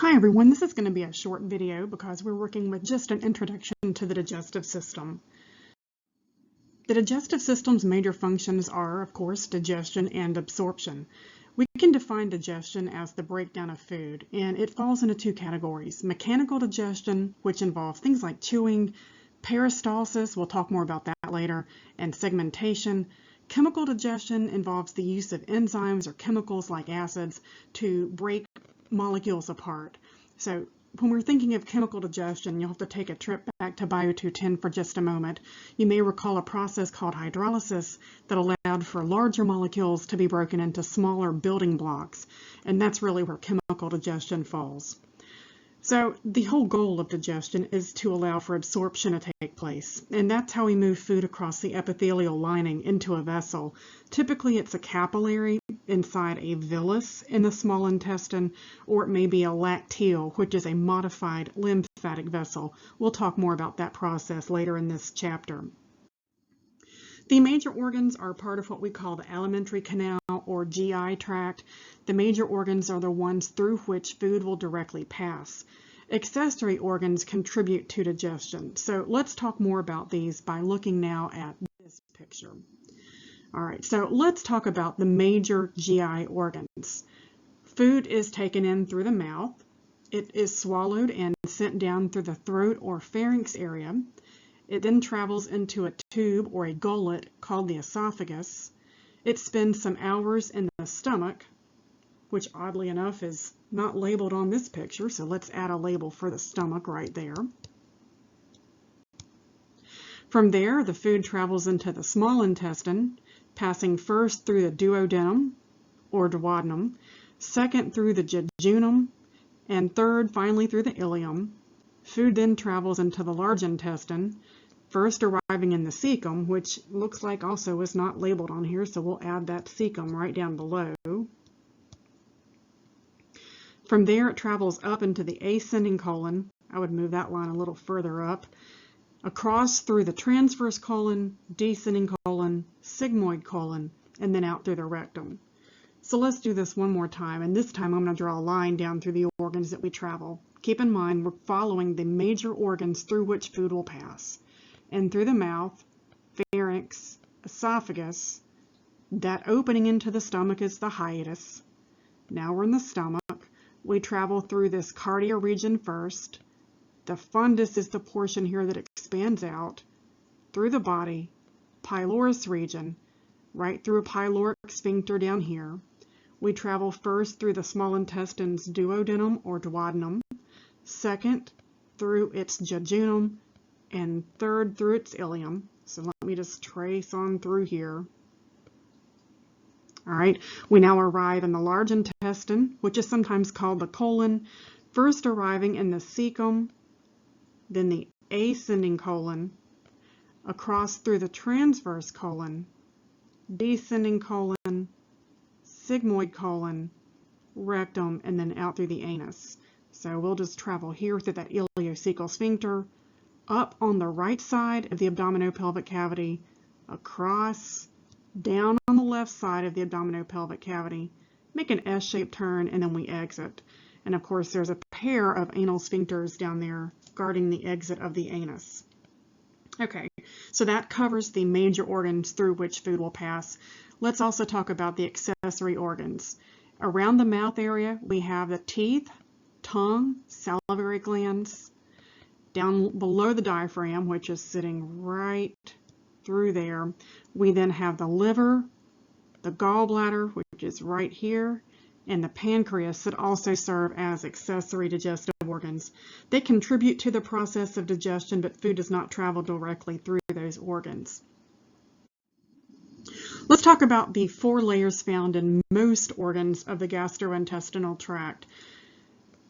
Hi everyone, this is going to be a short video because we're working with just an introduction to the digestive system. The digestive system's major functions are, of course, digestion and absorption. We can define digestion as the breakdown of food, and it falls into two categories. Mechanical digestion, which involves things like chewing, peristalsis, we'll talk more about that later, and segmentation. Chemical digestion involves the use of enzymes or chemicals like acids to break molecules apart. So when we're thinking of chemical digestion, you'll have to take a trip back to Bio 210 for just a moment. You may recall a process called hydrolysis that allowed for larger molecules to be broken into smaller building blocks, and that's really where chemical digestion falls. So the whole goal of digestion is to allow for absorption to take place, and that's how we move food across the epithelial lining into a vessel. Typically it's a capillary inside a villus in the small intestine, or it may be a lacteal, which is a modified lymphatic vessel. We'll talk more about that process later in this chapter. The major organs are part of what we call the alimentary canal or GI tract. The major organs are the ones through which food will directly pass. Accessory organs contribute to digestion. So let's talk more about these by looking now at this picture. All right, so let's talk about the major GI organs. Food is taken in through the mouth. It is swallowed and sent down through the throat or pharynx area. It then travels into a tube or a gullet called the esophagus. It spends some hours in the stomach, which oddly enough is not labeled on this picture, so let's add a label for the stomach right there. From there, the food travels into the small intestine, passing first through the duodenum or duodenum, second through the jejunum, and third finally through the ileum. Food then travels into the large intestine, first arriving in the cecum, which looks like also is not labeled on here, so we'll add that cecum right down below. From there it travels up into the ascending colon. I would move that line a little further up. Across through the transverse colon, descending colon, sigmoid colon, and then out through the rectum. So let's do this one more time, and this time I'm going to draw a line down through the organs that we travel. Keep in mind we're following the major organs through which food will pass. And through the mouth, pharynx, esophagus, that opening into the stomach is the hiatus. Now we're in the stomach. We travel through this cardia region first. The fundus is the portion here that expands out through the body, pylorus region, right through a pyloric sphincter down here. We travel first through the small intestine's duodenum or duodenum, second through its jejunum, and third through its ileum. So let me just trace on through here. All right, we now arrive in the large intestine, which is sometimes called the colon, first arriving in the cecum, then the ascending colon, across through the transverse colon, descending colon, sigmoid colon, rectum, and then out through the anus. So we'll just travel here through that ileocecal sphincter, up on the right side of the abdominopelvic cavity, across, down on the left side of the abdominopelvic cavity, make an S-shaped turn, and then we exit. And of course there's a pair of anal sphincters down there guarding the exit of the anus. Okay, so that covers the major organs through which food will pass. Let's also talk about the accessory organs. Around the mouth area we have the teeth, tongue, salivary glands. Down below the diaphragm, which is sitting right through there, we then have the liver, the gallbladder, which is right here, and the pancreas that also serve as accessory digestive organs. They contribute to the process of digestion, but food does not travel directly through those organs. Let's talk about the 4 layers found in most organs of the gastrointestinal tract.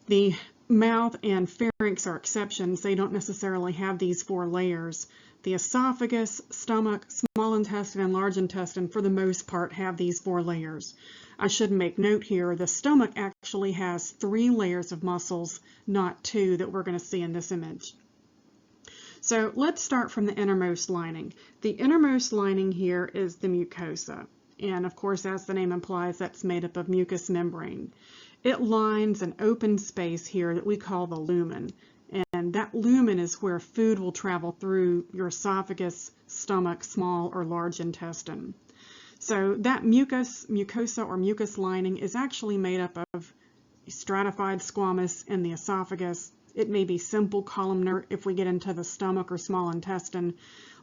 The mouth and pharynx are exceptions. They don't necessarily have these 4 layers. The esophagus, stomach, small intestine, and large intestine, for the most part, have these 4 layers. I should make note here, the stomach actually has 3 layers of muscles, not 2 that we're going to see in this image. So let's start from the innermost lining. The innermost lining here is the mucosa. And of course, as the name implies, that's made up of mucous membrane. It lines an open space here that we call the lumen. And that lumen is where food will travel through your esophagus, stomach, small or large intestine. So that mucosa or mucus lining is actually made up of stratified squamous in the esophagus. It may be simple columnar if we get into the stomach or small intestine.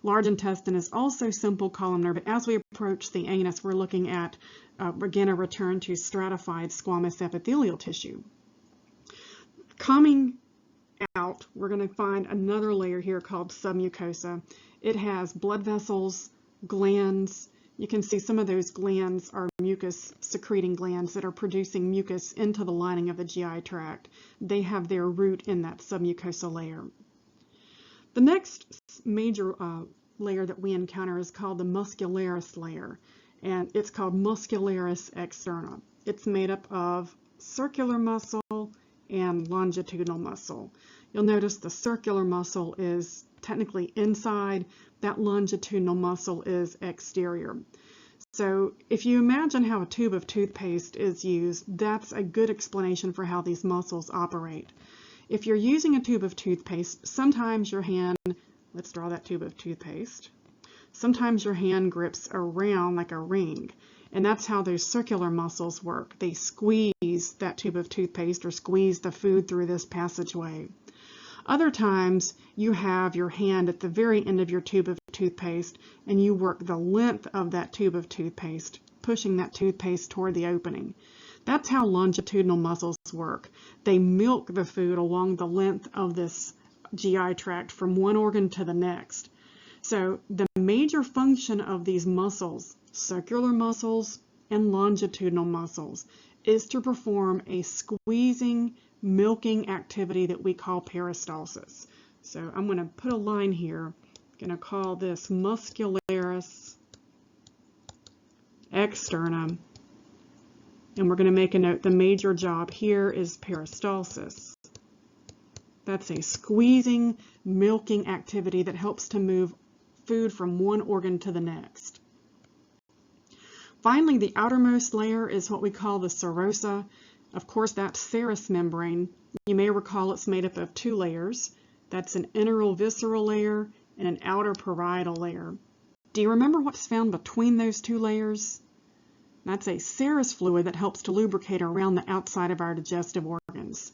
Large intestine is also simple columnar, but as we approach the anus, we're looking at, again, a return to stratified squamous epithelial tissue. Coming out, we're going to find another layer here called submucosa. It has blood vessels, glands. You can see some of those glands are mucus secreting glands that are producing mucus into the lining of the GI tract. They have their root in that submucosa layer. The next major layer that we encounter is called the muscularis layer, and it's called muscularis externa. It's made up of circular muscle and longitudinal muscle. You'll notice the circular muscle is technically inside, that longitudinal muscle is exterior. So if you imagine how a tube of toothpaste is used, that's a good explanation for how these muscles operate. If you're using a tube of toothpaste, sometimes your hand, let's draw that tube of toothpaste, sometimes your hand grips around like a ring, and that's how those circular muscles work. They squeeze that tube of toothpaste or squeeze the food through this passageway. Other times you have your hand at the very end of your tube of toothpaste and you work the length of that tube of toothpaste, pushing that toothpaste toward the opening. That's how longitudinal muscles work. They milk the food along the length of this GI tract from one organ to the next. So the major function of these muscles, circular muscles and longitudinal muscles, is to perform a squeezing, milking activity that we call peristalsis. So I'm going to put a line here. I'm going to call this muscularis externa. And we're going to make a note, the major job here is peristalsis. That's a squeezing, milking activity that helps to move food from one organ to the next. Finally, the outermost layer is what we call the serosa. Of course, that serous membrane, you may recall it's made up of two layers. That's an inner visceral layer and an outer parietal layer. Do you remember what's found between those two layers? That's a serous fluid that helps to lubricate around the outside of our digestive organs.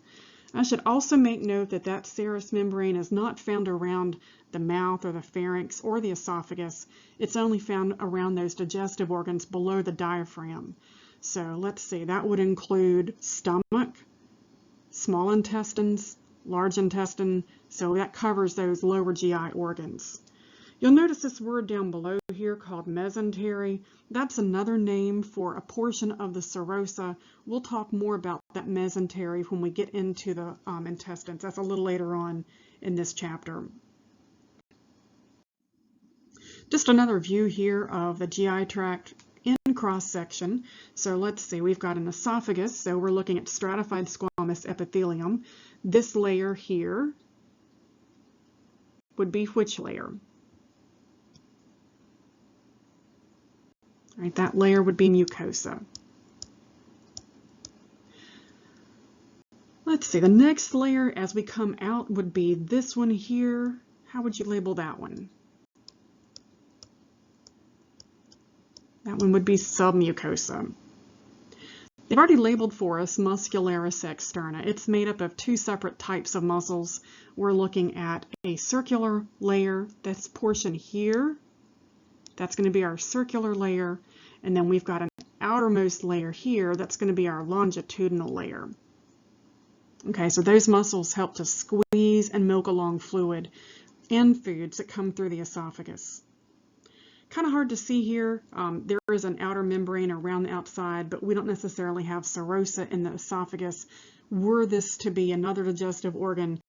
I should also make note that that serous membrane is not found around the mouth or the pharynx or the esophagus. It's only found around those digestive organs below the diaphragm. So let's see, that would include stomach, small intestines, large intestine, so that covers those lower GI organs. You'll notice this word down below here called mesentery. That's another name for a portion of the serosa. We'll talk more about that mesentery when we get into the intestines. That's a little later on in this chapter. Just another view here of the GI tract in cross-section. So let's see, we've got an esophagus, so we're looking at stratified squamous epithelium. This layer here would be which layer? All right, that layer would be mucosa. Let's see, the next layer as we come out would be this one here. How would you label that one? That one would be submucosa. They've already labeled for us muscularis externa. It's made up of two separate types of muscles. We're looking at a circular layer, this portion here. That's going to be our circular layer. And then we've got an outermost layer here. That's going to be our longitudinal layer. Okay, so those muscles help to squeeze and milk along fluid and foods that come through the esophagus. Kind of hard to see here. There is an outer membrane around the outside, but we don't necessarily have serosa in the esophagus. Were this to be another digestive organ,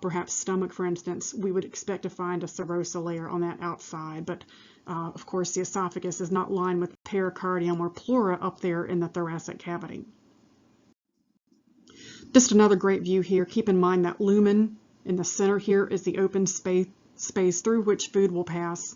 perhaps stomach for instance, we would expect to find a serosa layer on that outside. But of course the esophagus is not lined with pericardium or pleura up there in the thoracic cavity. Just another great view here. Keep in mind that lumen in the center here is the open space through which food will pass.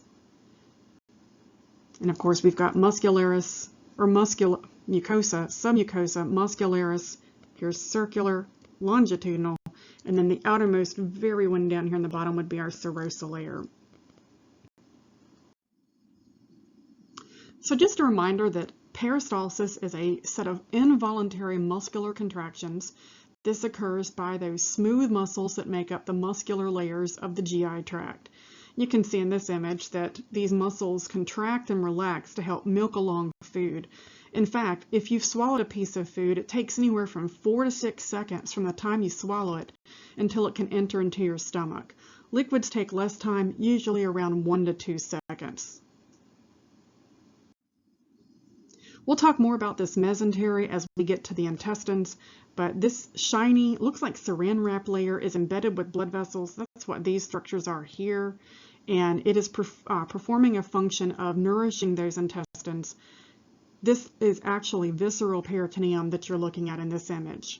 And of course we've got muscularis or mucosa, submucosa, muscularis, Here's circular, longitudinal, and then the outermost very one down here in the bottom would be our serosal layer. So just a reminder that peristalsis is a set of involuntary muscular contractions. This occurs by those smooth muscles that make up the muscular layers of the GI tract. You can see in this image that these muscles contract and relax to help milk along food. In fact, if you've swallowed a piece of food, it takes anywhere from 4 to 6 seconds from the time you swallow it until it can enter into your stomach. Liquids take less time, usually around 1 to 2 seconds. We'll talk more about this mesentery as we get to the intestines, but this shiny, looks like saran wrap layer is embedded with blood vessels. That's what these structures are here, and it is performing a function of nourishing those intestines. This is actually visceral peritoneum that you're looking at in this image.